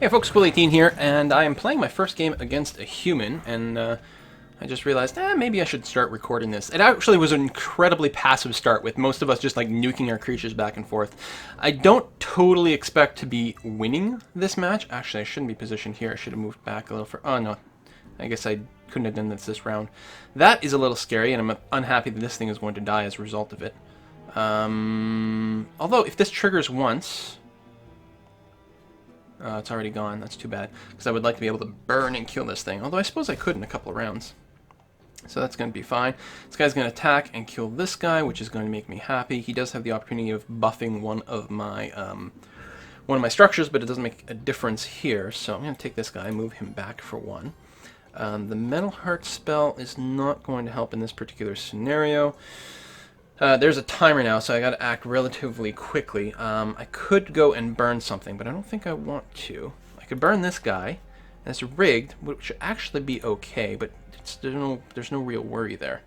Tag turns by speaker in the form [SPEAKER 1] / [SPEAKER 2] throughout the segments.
[SPEAKER 1] Hey folks, Quill18 here, and I am playing my first game against a human, and I just realized, maybe I should start recording this. It actually was an incredibly passive start, with most of us just like nuking our creatures back and forth. I don't totally expect to be winning this match. Actually, I shouldn't be positioned here. I should have moved back a little further. Oh no, I guess I couldn't have done this round. That is a little scary, and I'm unhappy that this thing is going to die as a result of it. Although, if this triggers once... it's already gone. That's too bad. Because I would like to be able to burn and kill this thing. Although I suppose I could in a couple of rounds. So that's going to be fine. This guy's going to attack and kill this guy, which is going to make me happy. He does have the opportunity of buffing one of my structures, but it doesn't make a difference here. So I'm going to take this guy and move him back for one. The Metal Heart spell is not going to help in this particular scenario. There's a timer now, so I gotta act relatively quickly. I could go and burn something, but I don't think I want to. I could burn this guy, and it's rigged, which should actually be okay, but there's no real worry there.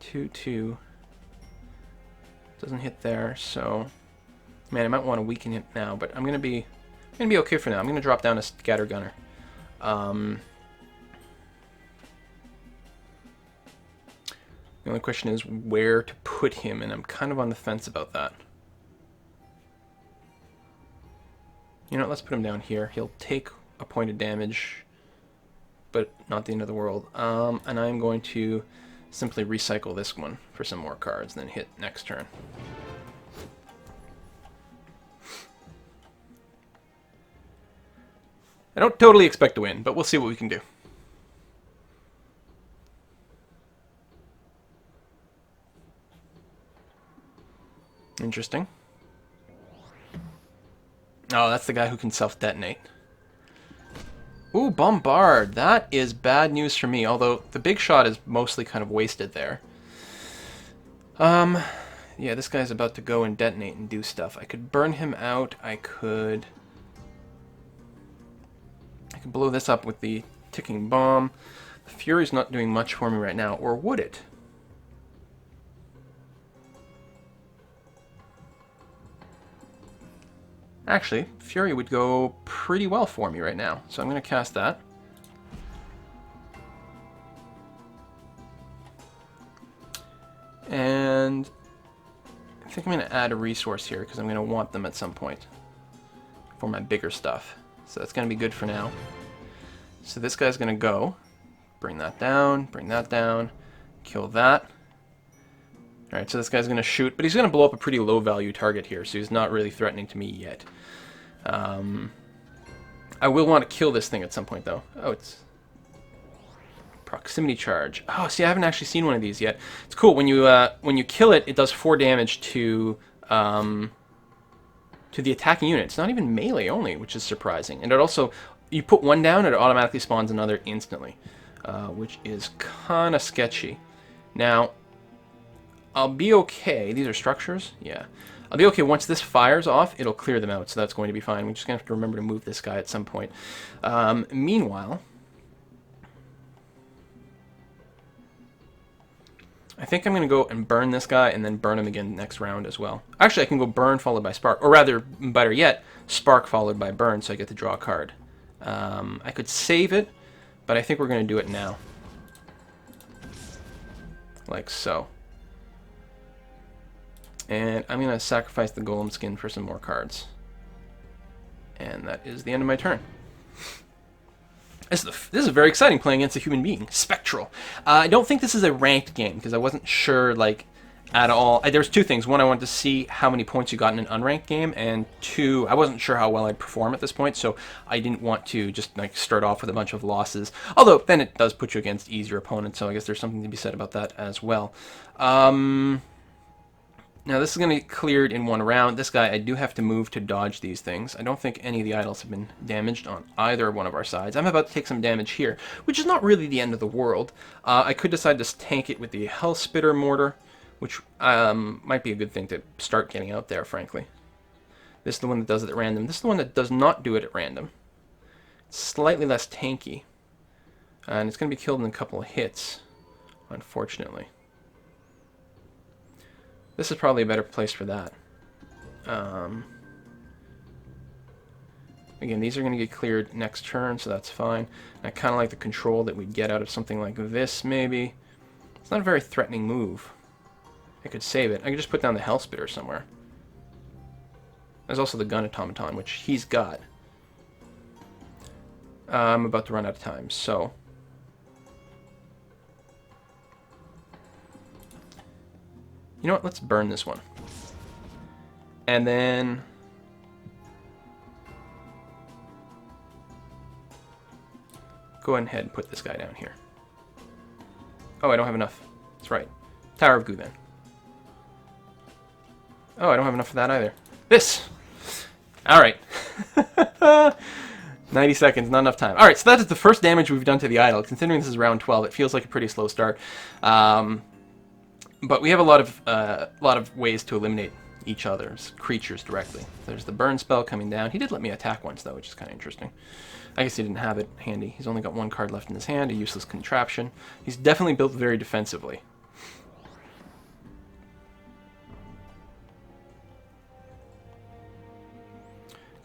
[SPEAKER 1] 2-2 doesn't hit there, so man, I might want to weaken it now, but I'm gonna be okay for now. I'm gonna drop down a Scattergunner. The only question is where to put him, and I'm kind of on the fence about that. You know what, let's put him down here. He'll take a point of damage, but not the end of the world. And I'm going to simply recycle this one for some more cards, and then hit next turn. I don't totally expect to win, but we'll see what we can do. Interesting. Oh, that's the guy who can self-detonate. Ooh, Bombard. That is bad news for me, although the big shot is mostly kind of wasted there. Yeah, this guy's about to go and detonate and do stuff. I could burn him out. I could blow this up with the ticking bomb. The Fury's not doing much for me right now, or would it? Actually, Fury would go pretty well for me right now, so I'm going to cast that. And I think I'm going to add a resource here, because I'm going to want them at some point for my bigger stuff. So that's going to be good for now. So this guy's going to go. Bring that down, kill that. Alright, so this guy's going to shoot, but he's going to blow up a pretty low-value target here, so he's not really threatening to me yet. I will want to kill this thing at some point, though. Oh, it's proximity charge. Oh, see, I haven't actually seen one of these yet. It's cool. When you kill it, it does 4 damage to the attacking unit. It's not even melee only, which is surprising. And it also, you put one down, it automatically spawns another instantly, which is kind of sketchy. Now, I'll be okay. These are structures? Yeah. I'll be okay once this fires off, it'll clear them out, so that's going to be fine. We're just going to have to remember to move this guy at some point. Meanwhile, I think I'm going to go and burn this guy and then burn him again next round as well. Actually, I can go burn followed by spark, or rather, better yet, spark followed by burn, so I get to draw a card. I could save it, but I think we're going to do it now. Like so. And I'm going to sacrifice the Golem skin for some more cards. And that is the end of my turn. This is very exciting, playing against a human being. Spectral. I don't think this is a ranked game, because I wasn't sure, like, at all. There's two things. One, I wanted to see how many points you got in an unranked game, and two, I wasn't sure how well I'd perform at this point, so I didn't want to just, like, start off with a bunch of losses. Although, then it does put you against easier opponents, so I guess there's something to be said about that as well. Now, this is going to get cleared in one round. This guy, I do have to move to dodge these things. I don't think any of the idols have been damaged on either one of our sides. I'm about to take some damage here, which is not really the end of the world. I could decide to tank it with the Hellspitter Mortar, which might be a good thing to start getting out there, frankly. This is the one that does it at random. This is the one that does not do it at random. It's slightly less tanky. And it's going to be killed in a couple of hits, unfortunately. This is probably a better place for that. Again, these are going to get cleared next turn, so that's fine. And I kind of like the control that we'd get out of something like this, maybe. It's not a very threatening move. I could save it. I could just put down the Hellspitter somewhere. There's also the Gun Automaton, which he's got. I'm about to run out of time, so... You know what? Let's burn this one. And then... go ahead and put this guy down here. Oh, I don't have enough. That's right. Tower of Goo, then. Oh, I don't have enough of that either. This! Alright. 90 seconds, not enough time. Alright, so that is the first damage we've done to the idol. Considering this is round 12, it feels like a pretty slow start. But we have a lot of ways to eliminate each other's creatures directly. There's the burn spell coming down. He did let me attack once, though, which is kind of interesting. I guess he didn't have it handy. He's only got one card left in his hand, a useless contraption. He's definitely built very defensively.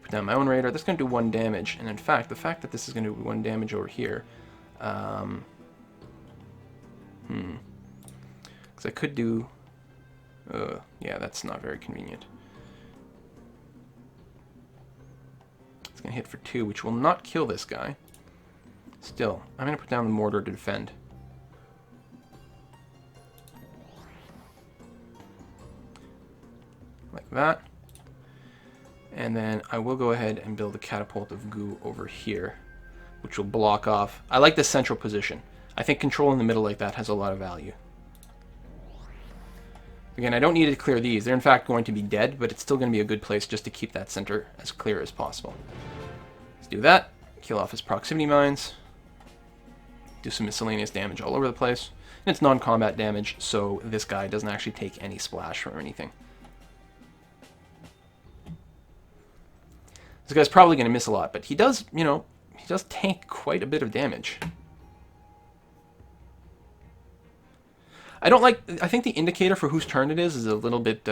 [SPEAKER 1] Put down my own Raider. That's going to do 1 damage. And in fact, the fact that this is going to do 1 damage over here... Because I could do... yeah, that's not very convenient. It's going to hit for 2, which will not kill this guy. Still, I'm going to put down the Mortar to defend. Like that. And then I will go ahead and build a Catapult of Goo over here, which will block off. I like the central position. I think control in the middle like that has a lot of value. Again, I don't need to clear these. They're in fact going to be dead, but it's still going to be a good place just to keep that center as clear as possible. Let's do that. Kill off his proximity mines. Do some miscellaneous damage all over the place. And it's non-combat damage, so this guy doesn't actually take any splash or anything. This guy's probably going to miss a lot, but he does, you know, he does tank quite a bit of damage. I think the indicator for whose turn it is a little bit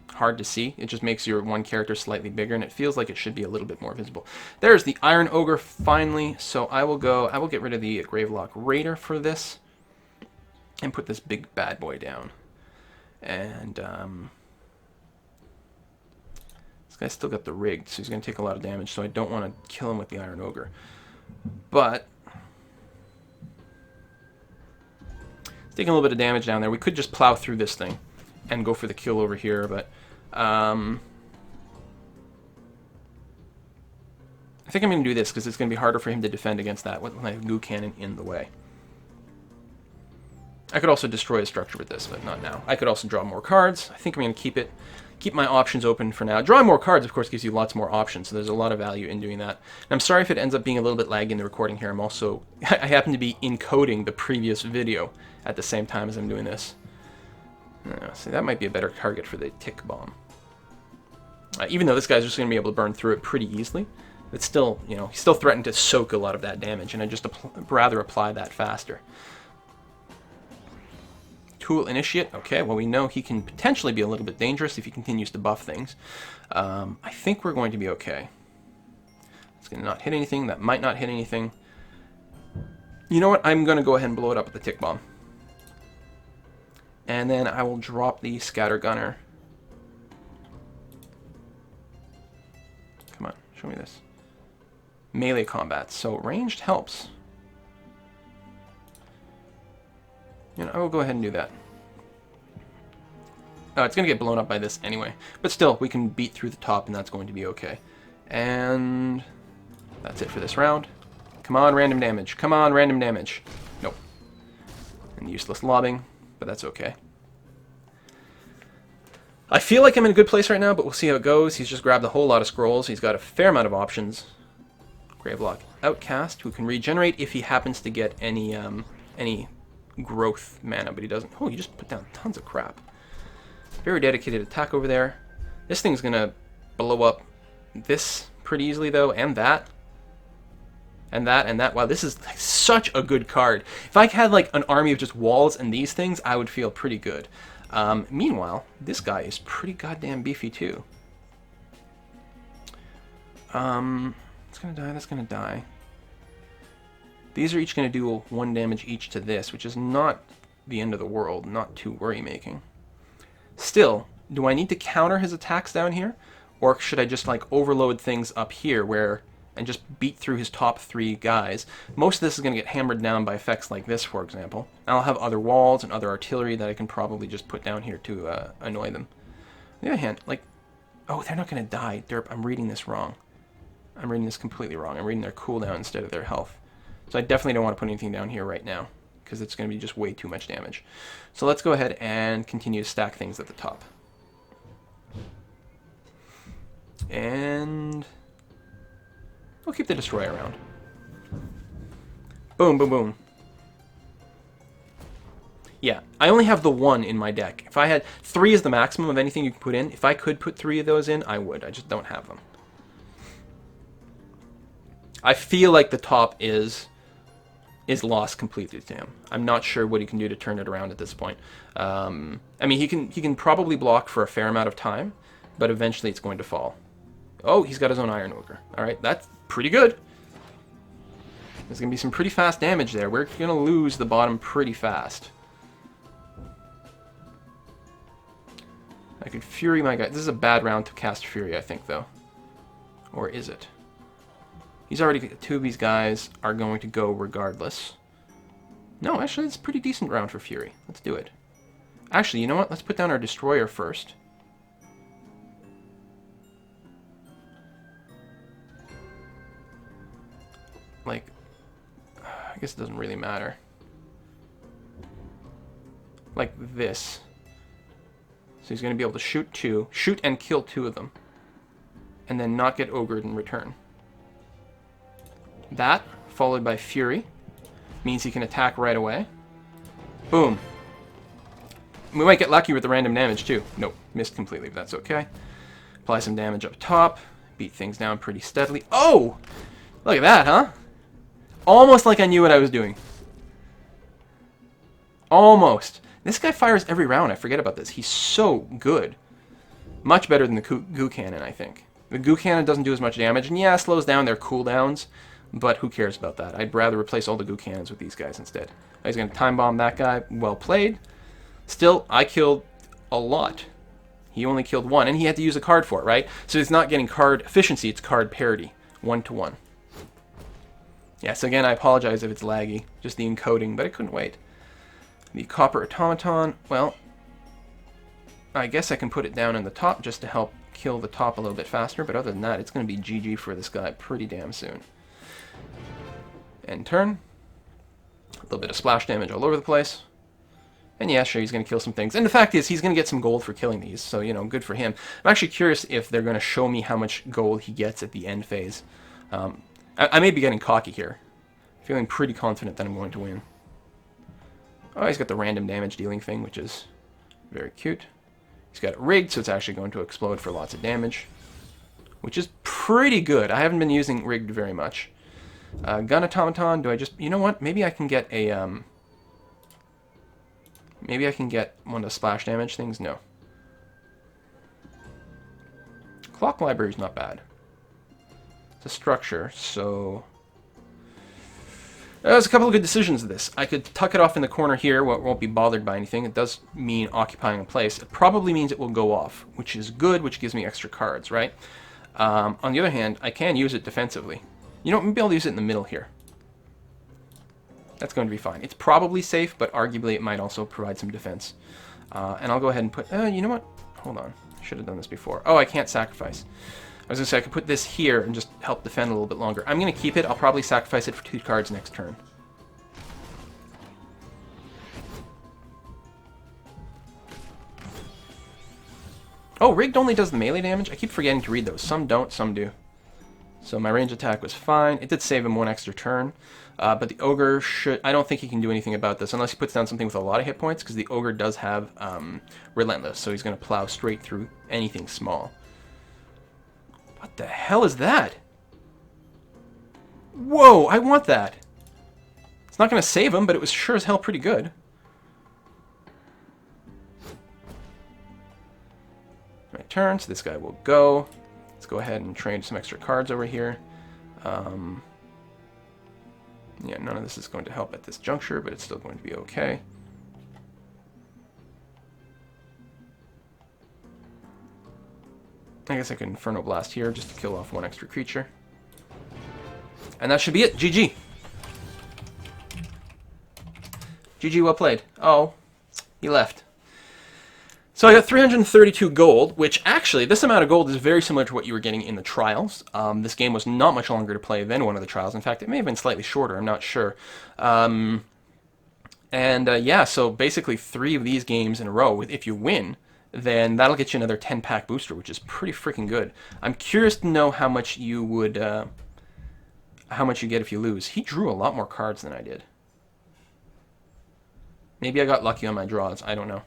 [SPEAKER 1] hard to see. It just makes your one character slightly bigger, and it feels like it should be a little bit more visible. There's the Iron Ogre finally, so I will get rid of the Gravelock Raider for this, and put this big bad boy down. And this guy's still got the Rigged, so he's going to take a lot of damage, so I don't want to kill him with the Iron Ogre. But taking a little bit of damage down there. We could just plow through this thing and go for the kill over here, but I think I'm going to do this because it's going to be harder for him to defend against that with my Goo Cannon in the way. I could also destroy a structure with this, but not now. I could also draw more cards. I think I'm going to keep my options open for now. Drawing more cards, of course, gives you lots more options, so there's a lot of value in doing that. And I'm sorry if it ends up being a little bit laggy in the recording here. I happen to be encoding the previous video at the same time as I'm doing this. See, that might be a better target for the Tick Bomb. Even though this guy's just going to be able to burn through it pretty easily, it's still, you know, he's still threatened to soak a lot of that damage, and I just rather apply that faster. Tool Initiate. Okay, well, we know he can potentially be a little bit dangerous if he continues to buff things. I think we're going to be okay. It's going to not hit anything. That might not hit anything. You know what? I'm going to go ahead and blow it up with the Tick Bomb. And then I will drop the Scatter Gunner. Come on, show me this. Melee combat. So ranged helps. You know, I will go ahead and do that. Oh, it's going to get blown up by this anyway. But still, we can beat through the top, and that's going to be okay. And that's it for this round. Come on, random damage. Come on, random damage. Nope. And useless lobbing, but that's okay. I feel like I'm in a good place right now, but we'll see how it goes. He's just grabbed a whole lot of scrolls. He's got a fair amount of options. Gravelock Outcast, who can regenerate if he happens to get any growth mana, but he doesn't. Oh, you just put down tons of crap. Very dedicated attack over there. This thing's gonna blow up this pretty easily, though, and that. And that, and that. Wow, this is like such a good card. If I had like an army of just walls and these things, I would feel pretty good. Meanwhile, this guy is pretty goddamn beefy too. It's gonna die, that's gonna die. These are each gonna do 1 damage each to this, which is not the end of the world, not too worry-making. Still, do I need to counter his attacks down here? Or should I just like overload things up here where and just beat through his top 3 guys? Most of this is going to get hammered down by effects like this, for example. I'll have other walls and other artillery that I can probably just put down here to annoy them. On the other hand, like, oh, they're not going to die. Derp, I'm reading this wrong. I'm reading this completely wrong. I'm reading their cooldown instead of their health. So I definitely don't want to put anything down here right now, because it's going to be just way too much damage. So let's go ahead and continue to stack things at the top. And we'll keep the destroyer around. Boom, boom, boom. Yeah, I only have the 1 in my deck. If I had 3 is the maximum of anything you can put in. If I could put 3 of those in, I would. I just don't have them. I feel like the top is lost completely to him. I'm not sure what he can do to turn it around at this point. I mean, he can probably block for a fair amount of time, but eventually it's going to fall. Oh, he's got his own Iron Ogre. Alright, that's pretty good. There's going to be some pretty fast damage there. We're going to lose the bottom pretty fast. I could Fury my guy. This is a bad round to cast Fury, I think, though. Or is it? He's already... 2 of these guys are going to go regardless. No, actually, it's a pretty decent round for Fury. Let's do it. Actually, you know what? Let's put down our Destroyer first. Like, I guess it doesn't really matter. Like this. So he's going to be able to shoot and kill 2 of them. And then not get ogred in return. That, followed by Fury, means he can attack right away. Boom. We might get lucky with the random damage too. Nope, missed completely, but that's okay. Apply some damage up top. Beat things down pretty steadily. Oh! Look at that, huh? Almost like I knew what I was doing. Almost. This guy fires every round. I forget about this. He's so good. Much better than the Goo Cannon, I think. The Goo Cannon doesn't do as much damage, and yeah, it slows down their cooldowns, but who cares about that? I'd rather replace all the Goo Cannons with these guys instead. He's going to time bomb that guy. Well played. Still, I killed a lot. He only killed 1, and he had to use a card for it, right? So it's not getting card efficiency, it's card parity. 1-to-1. Yes, again, I apologize if it's laggy. Just the encoding, but I couldn't wait. The Copper Automaton, well, I guess I can put it down in the top just to help kill the top a little bit faster, but other than that, it's going to be GG for this guy pretty damn soon. End turn. A little bit of splash damage all over the place. And yeah, sure, he's going to kill some things. And the fact is, he's going to get some gold for killing these, so, you know, good for him. I'm actually curious if they're going to show me how much gold he gets at the end phase. I may be getting cocky here. Feeling pretty confident that I'm going to win. Oh, he's got the random damage dealing thing, which is very cute. He's got it rigged, so it's actually going to explode for lots of damage, which is pretty good. I haven't been using rigged very much. Gun Automaton, do I just... You know what? Maybe I can get a... Maybe I can get one of the splash damage things? No. Clock Library's not bad. It's a structure, so... There's a couple of good decisions of this. I could tuck it off in the corner here, where it won't be bothered by anything. It does mean occupying a place. It probably means it will go off, which is good, which gives me extra cards, right? On the other hand, I can use it defensively. You know, maybe I'll use it in the middle here. That's going to be fine. It's probably safe, but arguably it might also provide some defense. And I'll go ahead and put... you know what? Hold on. I should have done this before. Oh, I can't sacrifice. I was going to say I could put this here and just help defend a little bit longer. I'm going to keep it. I'll probably sacrifice it for 2 cards next turn. Oh, rigged only does the melee damage? I keep forgetting to read those. Some don't, some do. So my range attack was fine. It did save him 1 extra turn. But the Ogre should... I don't think he can do anything about this unless he puts down something with a lot of hit points, because the Ogre does have Relentless, so he's going to plow straight through anything small. What the hell is that? Whoa, I want that. It's not going to save him, but it was sure as hell pretty good. My turn, so this guy will go. Let's go ahead and trade some extra cards over here. Yeah, none of this is going to help at this juncture, but it's still going to be okay. I guess I can Inferno Blast here just to kill off one extra creature. And that should be it. GG. GG, well played. Oh, he left. So I got 332 gold, which actually, this amount of gold is very similar to what you were getting in the trials. This game was not much longer to play than one of the trials. In fact, it may have been slightly shorter, I'm not sure. Yeah, so basically 3 of these games in a row, if you win, then that'll get you another 10-pack booster, which is pretty freaking good. I'm curious to know how much you would, how much you get if you lose. He drew a lot more cards than I did. Maybe I got lucky on my draws, I don't know.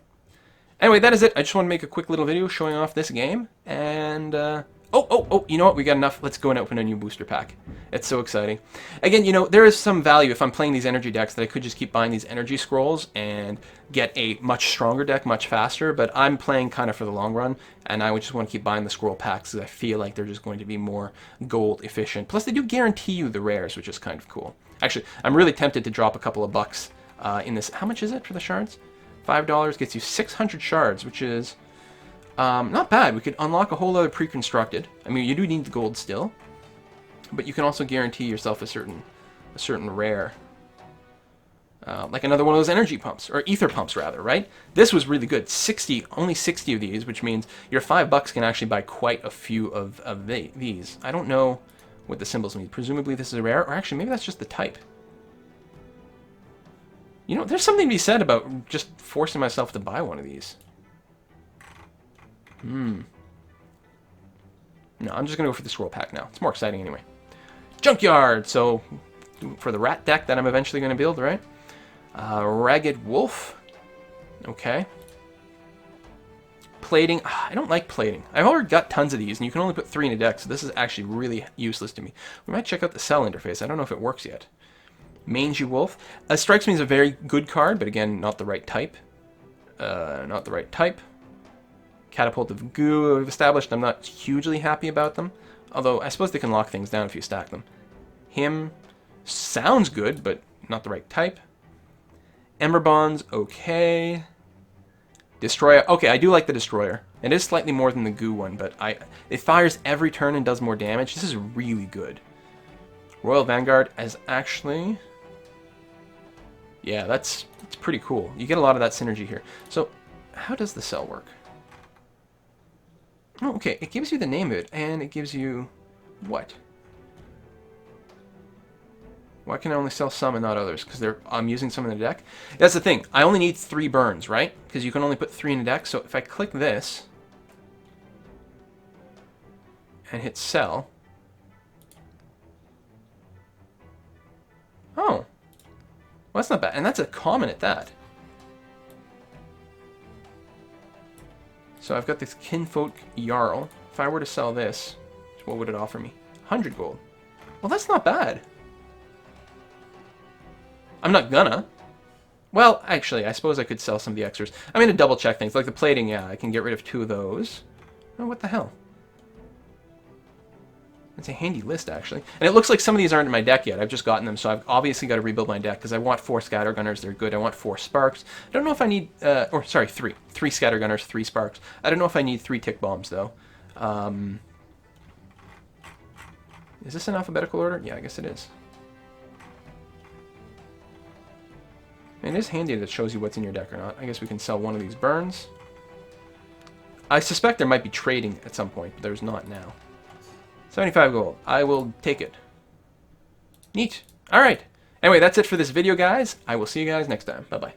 [SPEAKER 1] Anyway, that is it. I just want to make a quick little video showing off this game. And, oh, you know what? We got enough. Let's go and open a new booster pack. It's so exciting. Again, you know, there is some value if I'm playing these energy decks that I could just keep buying these energy scrolls and get a much stronger deck much faster. But I'm playing kind of for the long run, and I would just want to keep buying the scroll packs because I feel like they're just going to be more gold efficient. Plus, they do guarantee you the rares, which is kind of cool. Actually, I'm really tempted to drop a couple of bucks in this. How much is it for the shards? $5 gets you 600 shards, which is not bad. We could unlock a whole other pre-constructed. I mean, you do need the gold still, but you can also guarantee yourself a certain rare, like another one of those energy pumps or ether pumps, rather. Right? This was really good. Only 60 of these, which means your $5 can actually buy quite a few of these. I don't know what the symbols mean. Presumably this is a rare, or actually maybe that's just the type. You know, there's something to be said about just forcing myself to buy one of these. No, I'm just going to go for the scroll pack now. It's more exciting anyway. Junkyard! So, for the rat deck that I'm eventually going to build, right? Ragged Wolf. Okay. Plating. I don't like plating. I've already got tons of these, and you can only put 3 in a deck, so this is actually really useless to me. We might check out the cell interface. I don't know if it works yet. Mangy Wolf. Strikes me as a very good card, but again, not the right type. Not the right type. Catapult of Goo, we've established I'm not hugely happy about them. Although, I suppose they can lock things down if you stack them. Him sounds good, but not the right type. Ember Bonds, okay. Destroyer, okay, I do like the Destroyer. It is slightly more than the Goo one, but it fires every turn and does more damage. This is really good. Royal Vanguard is actually... Yeah, it's pretty cool. You get a lot of that synergy here. So, how does the cell work? Oh, okay, it gives you the name of it, and it gives you... what? Why can I only sell some and not others? Because I'm using some in the deck? That's the thing. I only need 3 burns, right? Because you can only put 3 in a deck. So if I click this and hit sell... Oh. Well, that's not bad. And that's a common at that. So I've got this Kinfolk Jarl. If I were to sell this, what would it offer me? 100 gold. Well, that's not bad. I'm not gonna. Well, actually, I suppose I could sell some of the extras. I'm going to double check things. Like the plating, yeah, I can get rid of 2 of those. Oh, what the hell? It's a handy list, actually. And it looks like some of these aren't in my deck yet. I've just gotten them, so I've obviously got to rebuild my deck, because I want 4 Scattergunners. They're good. I want 4 Sparks. I don't know if I need... 3. 3 Scattergunners, 3 Sparks. I don't know if I need 3 Tick Bombs, though. Is this in alphabetical order? Yeah, I guess it is. And it is handy that it shows you what's in your deck or not. I guess we can sell one of these burns. I suspect there might be trading at some point, but there's not now. 75 gold. I will take it. Neat. Alright. Anyway, that's it for this video, guys. I will see you guys next time. Bye-bye.